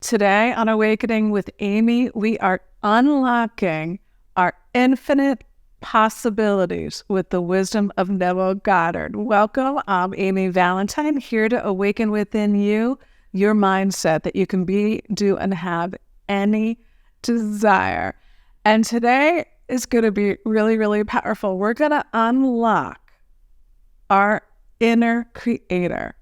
Today on Awakening with Amy, we are unlocking our infinite possibilities with the wisdom of Neville Goddard. Welcome, I'm Amy Valentine, here to awaken within you your mindset that you can be, do, and have any desire. And today is going to be really, really powerful. We're going to unlock our inner creator.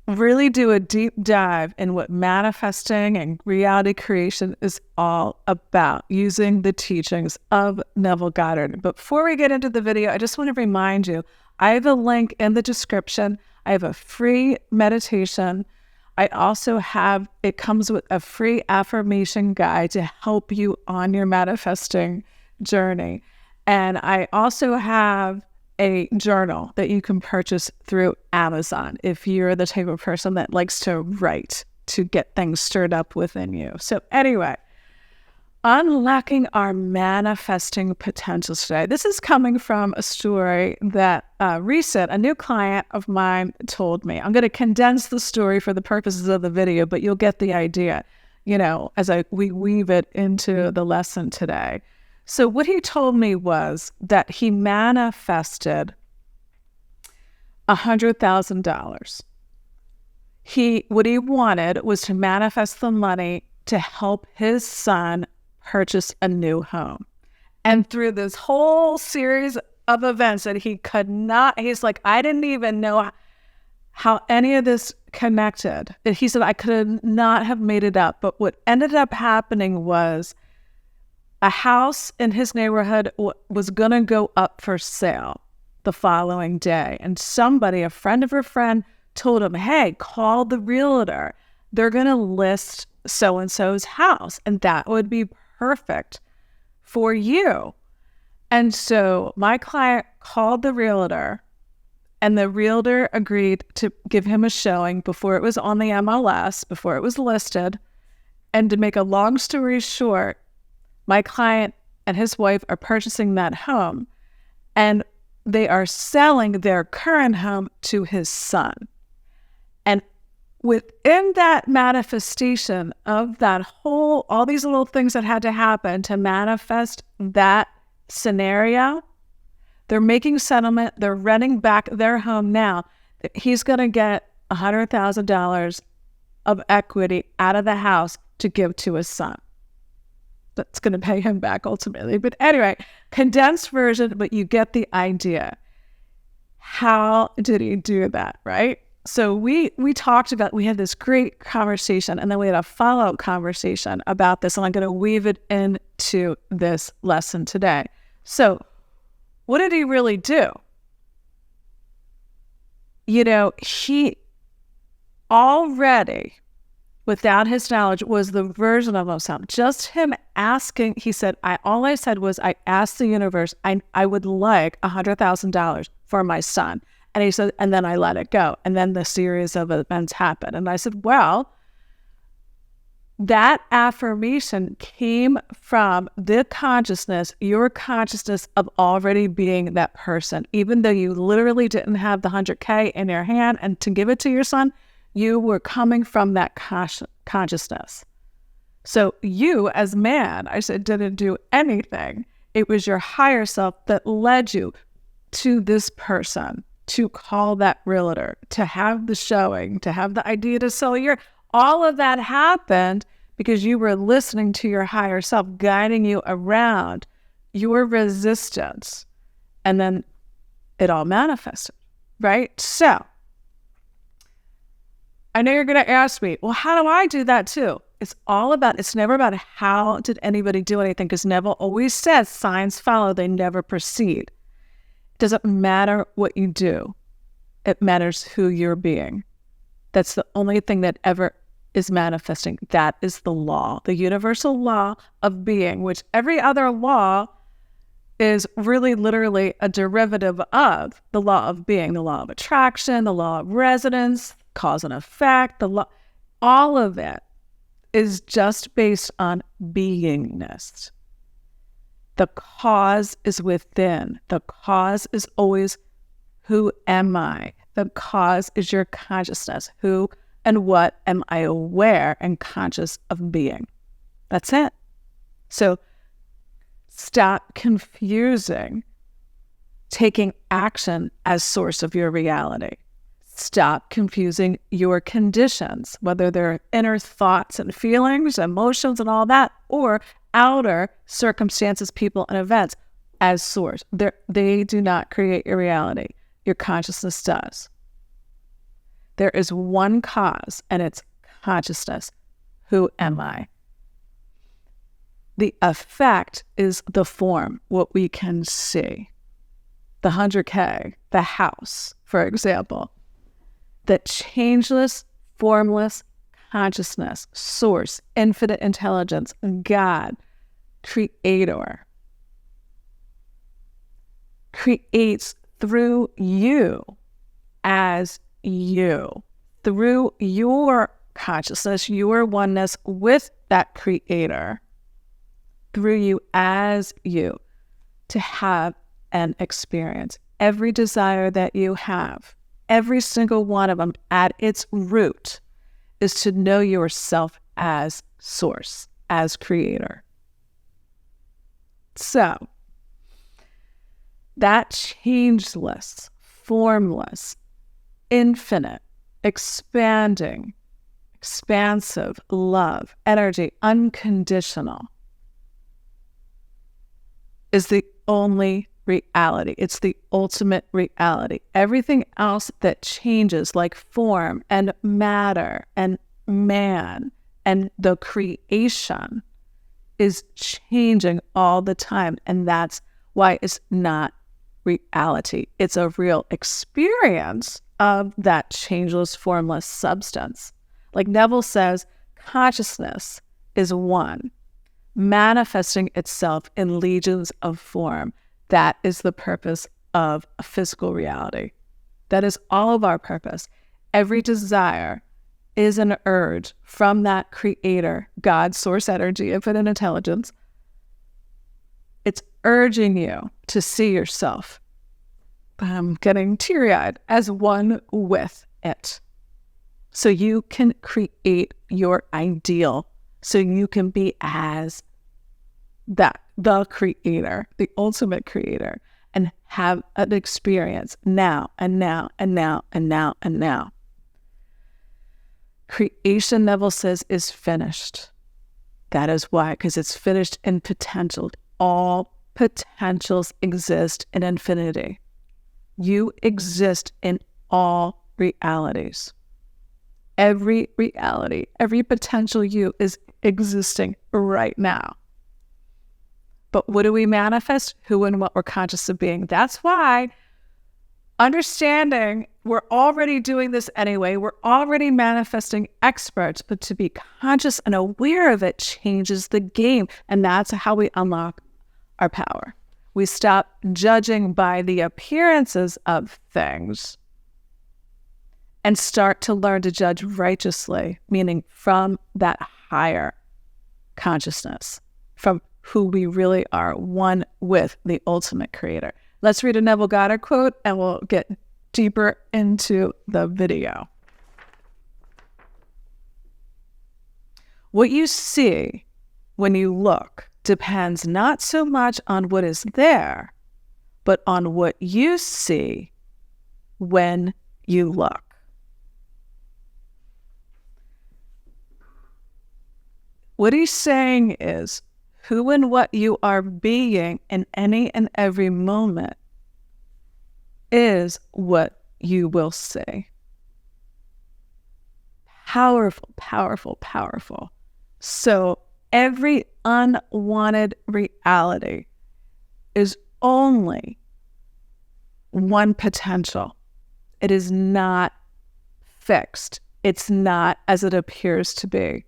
Really do a deep dive in what manifesting and reality creation is all about using the teachings of Neville Goddard. But before we get into the video, I just want to remind you, I have a link in the description. I have a free meditation. I also have, it comes with a free affirmation guide to help you on your manifesting journey. And I also have a journal that you can purchase through Amazon if you're the type of person that likes to write to get things stirred up within you. So anyway, unlocking our manifesting potentials today. This is coming from a story that a new client of mine told me. I'm going to condense the story for the purposes of the video, but you'll get the idea, as we weave it into the lesson today. So what he told me was that he manifested $100,000. What he wanted was to manifest the money to help his son purchase a new home. And through this whole series of events that he's like, I didn't even know how any of this connected. He said, I could not have made it up. But what ended up happening was a house in his neighborhood was going to go up for sale the following day. And a friend of a friend, told him, hey, call the realtor. They're going to list so-and-so's house, and that would be perfect for you. And so my client called the realtor, and the realtor agreed to give him a showing before it was on the MLS, before it was listed. And to make a long story short, my client and his wife are purchasing that home, and they are selling their current home to his son. And within that manifestation of all these little things that had to happen to manifest that scenario, they're making settlement, they're renting back their home now. He's going to get $100,000 of equity out of the house to give to his son. That's going to pay him back ultimately. But anyway, condensed version, but you get the idea. How did he do that, right? So we had this great conversation, and then we had a follow-up conversation about this, and I'm going to weave it into this lesson today. So what did he really do? He already, without his knowledge, was the version of himself. Just him asking, he said, all I said was, I asked the universe, I would like $100,000 for my son. And he said, and then I let it go. And then the series of events happened. And I said, well, that affirmation came from the consciousness, your consciousness of already being that person. Even though you literally didn't have the $100K in your hand and to give it to your son, you were coming from that consciousness. So you, as man, I said, didn't do anything. It was your higher self that led you to this person, to call that realtor, to have the showing, to have the idea to sell all of that happened because you were listening to your higher self, guiding you around your resistance. And then it all manifested, right? So I know you're going to ask me, well, how do I do that too? It's never about how did anybody do anything, because Neville always says signs follow, they never precede. It doesn't matter what you do. It matters who you're being. That's the only thing that ever is manifesting. That is the law, the universal law of being, which every other law is really literally a derivative of the law of being, the law of attraction, the law of resonance, cause and effect, all of it is just based on beingness. The cause is within. The cause is always, who am I? The cause is your consciousness. Who and what am I aware and conscious of being? That's it. So stop confusing taking action as source of your reality. Stop confusing your conditions, whether they're inner thoughts and feelings, emotions and all that, or outer circumstances, people, and events as source. They do not create your reality. Your consciousness does. There is one cause, and it's consciousness. Who am I? The effect is the form, what we can see. The 100K, the house, for example. The changeless, formless consciousness, source, infinite intelligence, God, creator, creates through you as you, through your consciousness, your oneness with that creator, through you as you, to have an experience. Every desire that you have, every single one of them at its root is to know yourself as source, as creator. So, that changeless, formless, infinite, expanding, expansive love, energy, unconditional, is the only reality. It's the ultimate reality. Everything else that changes, like form and matter and man and the creation, is changing all the time. And that's why it's not reality. It's a real experience of that changeless, formless substance. Like Neville says, consciousness is one, manifesting itself in legions of form. That is the purpose of a physical reality. That is all of our purpose. Every desire is an urge from that creator, God, source energy, infinite intelligence. It's urging you to see yourself, I'm getting teary-eyed, as one with it. So you can create your ideal, so you can be as that, the creator, the ultimate creator, and have an experience now and now and now and now and now. Creation, Neville says, is finished. That is why, because it's finished in potential. All potentials exist in infinity. You exist in all realities. Every reality, every potential you is existing right now. But what do we manifest? Who and what we're conscious of being. That's why understanding we're already doing this anyway. We're already manifesting experts, but to be conscious and aware of it changes the game. And that's how we unlock our power. We stop judging by the appearances of things and start to learn to judge righteously, meaning from that higher consciousness, from who we really are, one with the ultimate creator. Let's read a Neville Goddard quote and we'll get deeper into the video. What you see when you look depends not so much on what is there, but on what you see when you look. What he's saying is, who and what you are being in any and every moment is what you will see. Powerful, powerful, powerful. So every unwanted reality is only one potential. It is not fixed. It's not as it appears to be.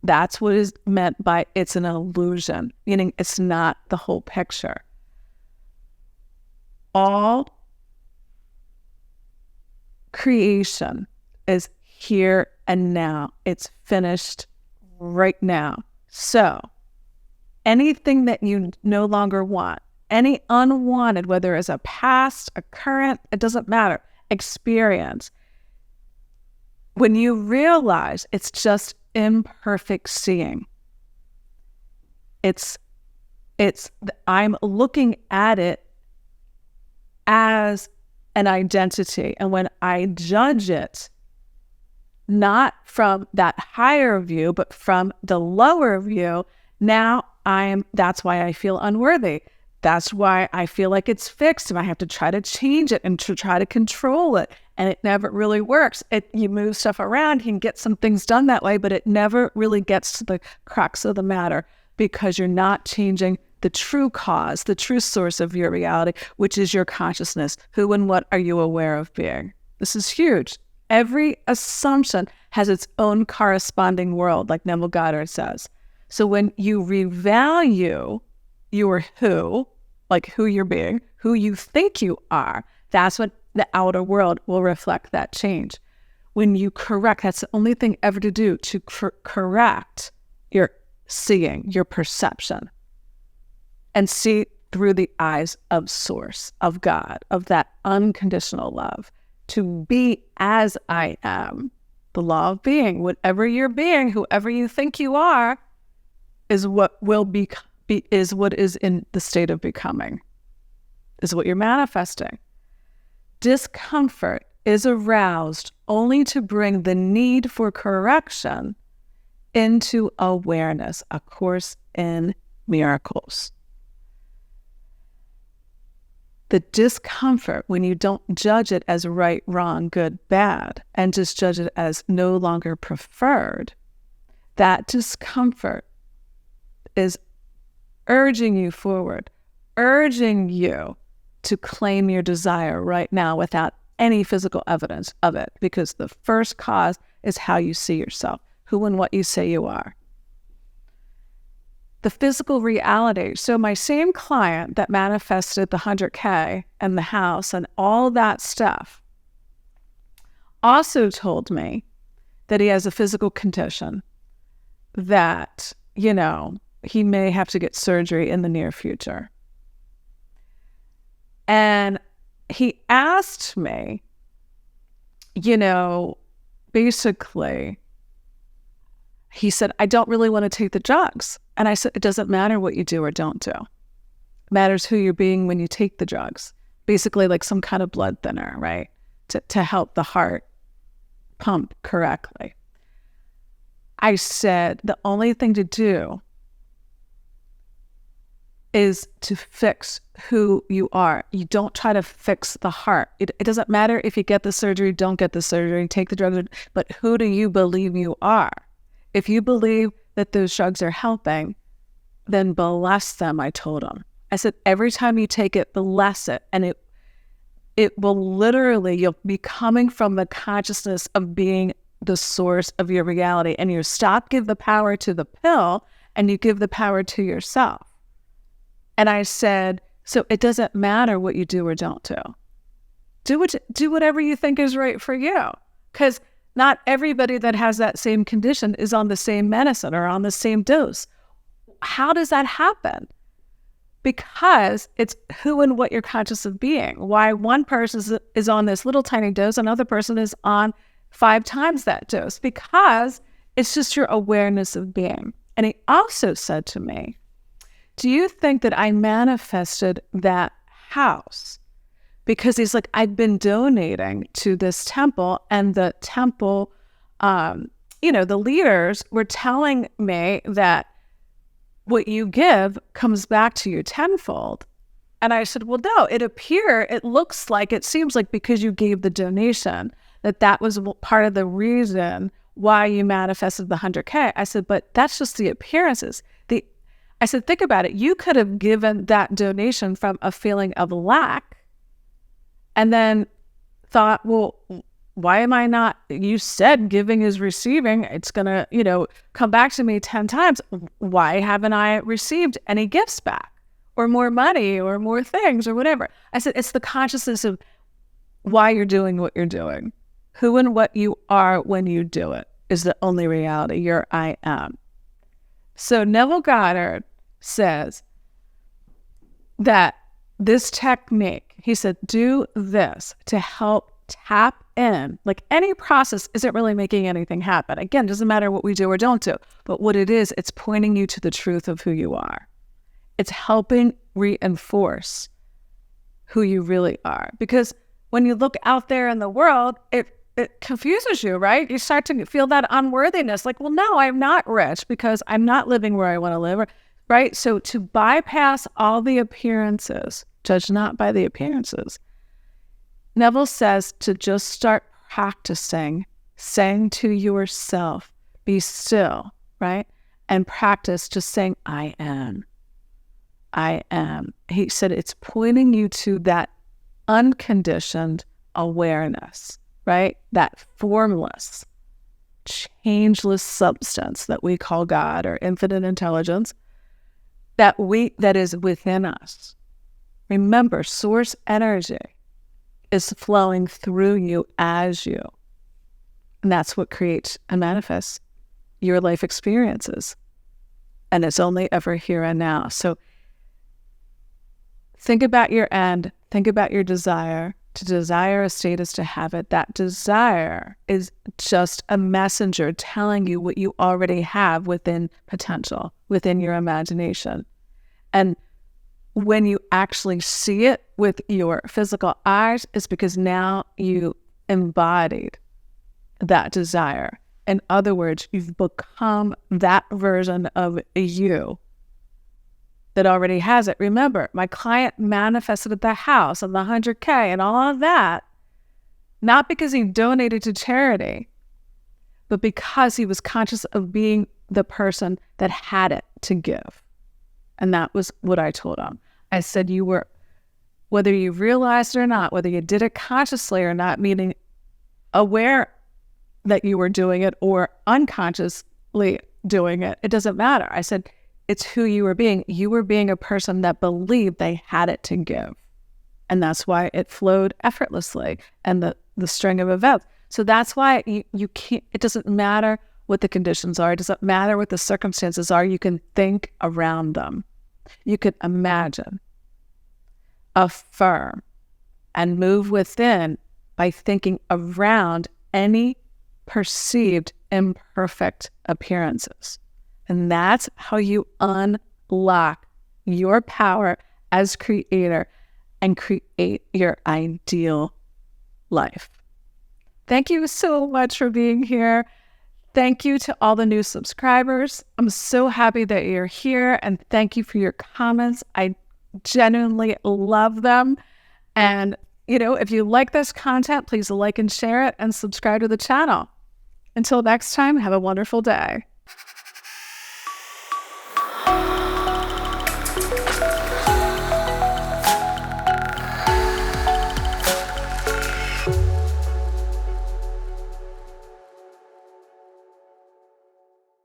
That's what is meant by it's an illusion, meaning it's not the whole picture. All creation is here and now. It's finished right now. So anything that you no longer want, any unwanted, whether it's a past, a current, it doesn't matter, experience, when you realize it's just imperfect seeing, I'm looking at it as an identity. And when I judge it, not from that higher view, but from the lower view, now that's why I feel unworthy. That's why I feel like it's fixed and I have to try to change it and to try to control it. And it never really works. You move stuff around, you can get some things done that way, but it never really gets to the crux of the matter because you're not changing the true cause, the true source of your reality, which is your consciousness. Who and what are you aware of being? This is huge. Every assumption has its own corresponding world, like Neville Goddard says. So when you revalue your who, like who you're being, who you think you are, that's when the outer world will reflect that change. When you correct, that's the only thing ever to do, to correct your seeing, your perception, and see through the eyes of Source, of God, of that unconditional love, to be as I am, the law of being. Whatever you're being, whoever you think you are, is what will is what is in the state of becoming, is what you're manifesting. Discomfort is aroused only to bring the need for correction into awareness, A Course in Miracles. The discomfort, when you don't judge it as right, wrong, good, bad, and just judge it as no longer preferred, that discomfort is urging you forward, urging you to claim your desire right now without any physical evidence of it, because the first cause is how you see yourself, who and what you say you are. The physical reality. So my same client that manifested the 100K and the house and all that stuff also told me that he has a physical condition that, he may have to get surgery in the near future. And he asked me, basically, he said, I don't really want to take the drugs. And I said, it doesn't matter what you do or don't do. It matters who you're being when you take the drugs. Basically like some kind of blood thinner, right? To help the heart pump correctly. I said, the only thing to do is to fix who you are. You don't try to fix the heart. It doesn't matter if you get the surgery, don't get the surgery, take the drugs, but who do you believe you are? If you believe that those drugs are helping, then bless them, I told him. I said, every time you take it, bless it. And it will literally, you'll be coming from the consciousness of being the source of your reality. And you give the power to the pill and you give the power to yourself. And I said, so it doesn't matter what you do or don't do. Do whatever you think is right for you. Because not everybody that has that same condition is on the same medicine or on the same dose. How does that happen? Because it's who and what you're conscious of being. Why one person is on this little tiny dose, another person is on 5 times that dose. Because it's just your awareness of being. And he also said to me, do you think that I manifested that house? Because he's like, I've been donating to this temple, and the temple, the leaders were telling me that what you give comes back to you tenfold. And I said, well, no, it seems like because you gave the donation, that was part of the reason why you manifested the 100K. I said, but that's just the appearances. I said, think about it. You could have given that donation from a feeling of lack and then thought, well, why am I not? You said giving is receiving. It's going to, come back to me 10 times. Why haven't I received any gifts back or more money or more things or whatever? I said, it's the consciousness of why you're doing what you're doing. Who and what you are when you do it is the only reality. Your I am. So Neville Goddard says that this technique, he said, do this to help tap in, like any process isn't really making anything happen. Again, it doesn't matter what we do or don't do, but what it is, it's pointing you to the truth of who you are. It's helping reinforce who you really are. Because when you look out there in the world, it confuses you, right? You start to feel that unworthiness. Like, well, no, I'm not rich because I'm not living where I want to live, right? So to bypass all the appearances, judge not by the appearances, Neville says to just start practicing saying to yourself, be still, right? And practice just saying, I am. I am. He said it's pointing you to that unconditioned awareness, right? That formless, changeless substance that we call God or infinite intelligence that is within us. Remember, source energy is flowing through you as you. And that's what creates and manifests your life experiences. And it's only ever here and now. So think about your end. Think about your desire. To desire a state is to have it. That desire is just a messenger telling you what you already have within potential, within your imagination. And when you actually see it with your physical eyes, it's because now you embodied that desire. In other words, you've become that version of you that already has it. Remember, my client manifested the house and the 100K and all of that, not because he donated to charity, but because he was conscious of being the person that had it to give. And that was what I told him. I said, you were, whether you realized it or not, whether you did it consciously or not, meaning aware that you were doing it or unconsciously doing it, it doesn't matter. I said, it's who you were being. You were being a person that believed they had it to give. And that's why it flowed effortlessly and the string of events. So that's why you can't, it doesn't matter what the conditions are. It doesn't matter what the circumstances are. You can think around them. You could imagine, affirm, and move within by thinking around any perceived imperfect appearances. And that's how you unlock your power as creator and create your ideal life. Thank you so much for being here. Thank you to all the new subscribers. I'm so happy that you're here, and thank you for your comments. I genuinely love them. And, if you like this content, please like and share it and subscribe to the channel. Until next time, have a wonderful day.